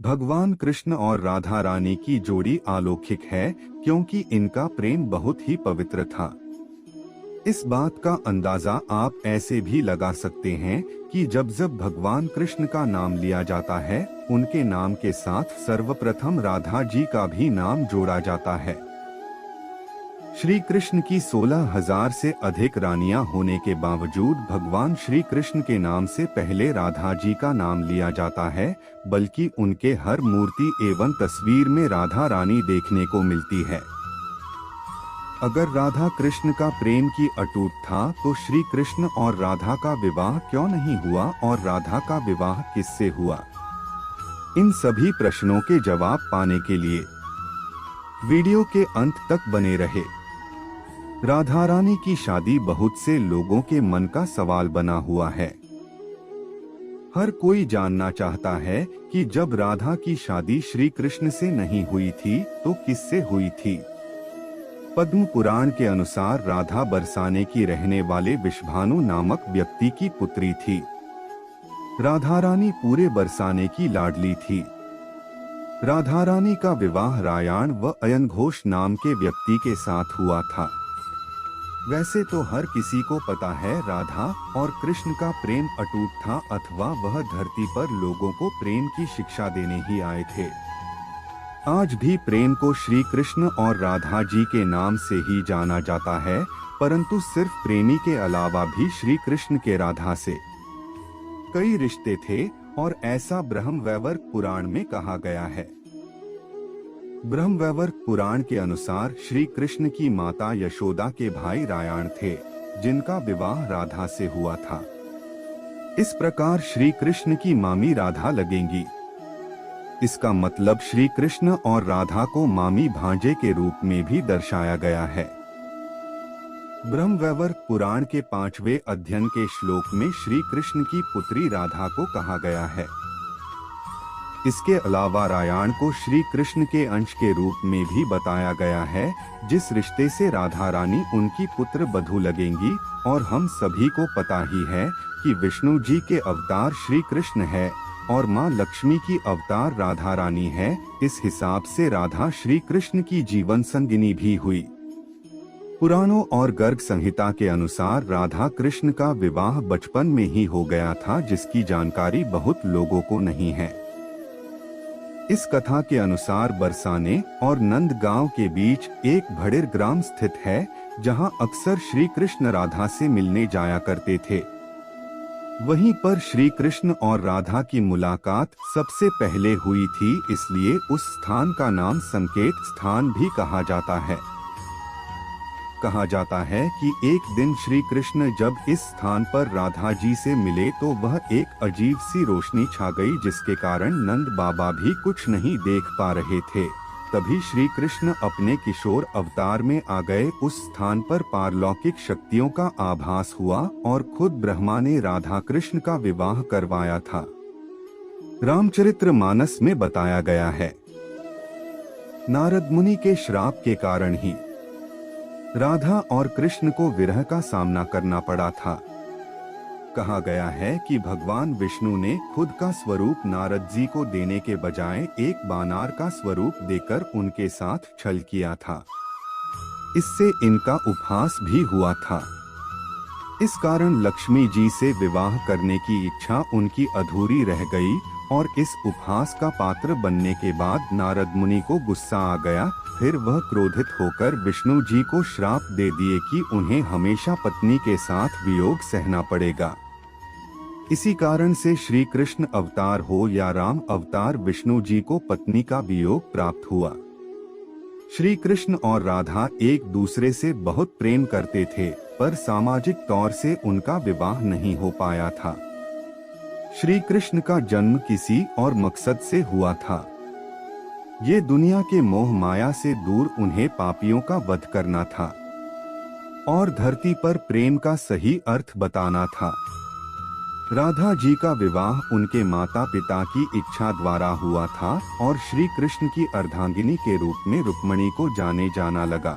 भगवान कृष्ण और राधा रानी की जोड़ी अलौकिक है क्योंकि इनका प्रेम बहुत ही पवित्र था। इस बात का अंदाजा आप ऐसे भी लगा सकते हैं कि जब जब भगवान कृष्ण का नाम लिया जाता है, उनके नाम के साथ सर्वप्रथम राधा जी का भी नाम जोड़ा जाता है। श्री कृष्ण की 16,000 से अधिक रानियां होने के बावजूद भगवान श्री कृष्ण के नाम से पहले राधा जी का नाम लिया जाता है, बल्कि उनके हर मूर्ति एवं तस्वीर में राधा रानी देखने को मिलती है। अगर राधा कृष्ण का प्रेम की अटूट था तो श्री कृष्ण और राधा का विवाह क्यों नहीं हुआ और राधा का विवाह किससे हुआ? इन सभी प्रश्नों के जवाब पाने के लिए वीडियो के अंत तक बने रहे। राधा रानी की शादी बहुत से लोगों के मन का सवाल बना हुआ है। हर कोई जानना चाहता है कि जब राधा की शादी श्री कृष्ण से नहीं हुई थी तो किससे हुई थी। पद्म पुराण के अनुसार राधा बरसाने की रहने वाले विश्वाभानु नामक व्यक्ति की पुत्री थी। राधा रानी पूरे बरसाने की लाडली थी। राधा रानी का विवाह रायण व अयन घोष नाम के व्यक्ति के साथ हुआ था। वैसे तो हर किसी को पता है राधा और कृष्ण का प्रेम अटूट था, अथवा वह धरती पर लोगों को प्रेम की शिक्षा देने ही आए थे। आज भी प्रेम को श्री कृष्ण और राधा जी के नाम से ही जाना जाता है, परंतु सिर्फ प्रेमी के अलावा भी श्री कृष्ण के राधा से कई रिश्ते थे और ऐसा ब्रह्मवैवर्त पुराण में कहा गया है। ब्रह्मवैवर्त पुराण के अनुसार श्री कृष्ण की माता यशोदा के भाई रायण थे, जिनका विवाह राधा से हुआ था। इस प्रकार श्री कृष्ण की मामी राधा लगेंगी। इसका मतलब श्री कृष्ण और राधा को मामी भांजे के रूप में भी दर्शाया गया है। ब्रह्मवैवर्त पुराण के 5वें अध्ययन के श्लोक में श्री कृष्ण की पुत्री राधा को कहा गया है। इसके अलावा रायण को श्री कृष्ण के अंश के रूप में भी बताया गया है, जिस रिश्ते से राधा रानी उनकी पुत्र बधू लगेंगी। और हम सभी को पता ही है कि विष्णु जी के अवतार श्री कृष्ण है और माँ लक्ष्मी की अवतार राधा रानी है। इस हिसाब से राधा श्री कृष्ण की जीवन संगिनी भी हुई। पुराणों और गर्ग संहिता के अनुसार राधा कृष्ण का विवाह बचपन में ही हो गया था, जिसकी जानकारी बहुत लोगों को नहीं है। इस कथा के अनुसार बरसाने और नंदगांव के बीच एक भड़ेर ग्राम स्थित है, जहां अक्सर श्री कृष्ण राधा से मिलने जाया करते थे। वहीं पर श्री कृष्ण और राधा की मुलाकात सबसे पहले हुई थी, इसलिए उस स्थान का नाम संकेत स्थान भी कहा जाता है। कहा जाता है कि एक दिन श्री कृष्ण जब इस स्थान पर राधा जी से मिले तो वह एक अजीब सी रोशनी छा गई, जिसके कारण नंद बाबा भी कुछ नहीं देख पा रहे थे। तभी श्री कृष्ण अपने किशोर अवतार में आ गए। उस स्थान पर पारलौकिक शक्तियों का आभास हुआ और खुद ब्रह्मा ने राधा कृष्ण का विवाह करवाया था। रामचरितमानस में बताया गया है, नारद मुनि के श्राप के कारण ही राधा और कृष्ण को विरह का सामना करना पड़ा था। कहा गया है कि भगवान विष्णु ने खुद का स्वरूप नारद जी को देने के बजाय एक बानर का स्वरूप देकर उनके साथ छल किया था। इससे इनका उपहास भी हुआ था। इस कारण लक्ष्मी जी से विवाह करने की इच्छा उनकी अधूरी रह गई और इस उपहास का पात्र बनने के बाद नारद मुनि को गुस्सा आ गया। फिर वह क्रोधित होकर विष्णु जी को श्राप दे दिए कि उन्हें हमेशा पत्नी के साथ वियोग सहना पड़ेगा। इसी कारण से श्री कृष्ण अवतार हो या राम अवतार, विष्णु जी को पत्नी का वियोग प्राप्त हुआ। श्री कृष्ण और राधा एक दूसरे से बहुत प्रेम करते थे, पर सामाजिक तौर से उनका विवाह नहीं हो पाया था। श्री कृष्ण का जन्म किसी और मकसद से हुआ था। ये दुनिया के मोह माया से दूर उन्हें पापियों का वध करना था और धरती पर प्रेम का सही अर्थ बताना था। राधा जी का विवाह उनके माता पिता की इच्छा द्वारा हुआ था और श्री कृष्ण की अर्धांगिनी के रूप में रुक्मिणी को जाने जाना लगा।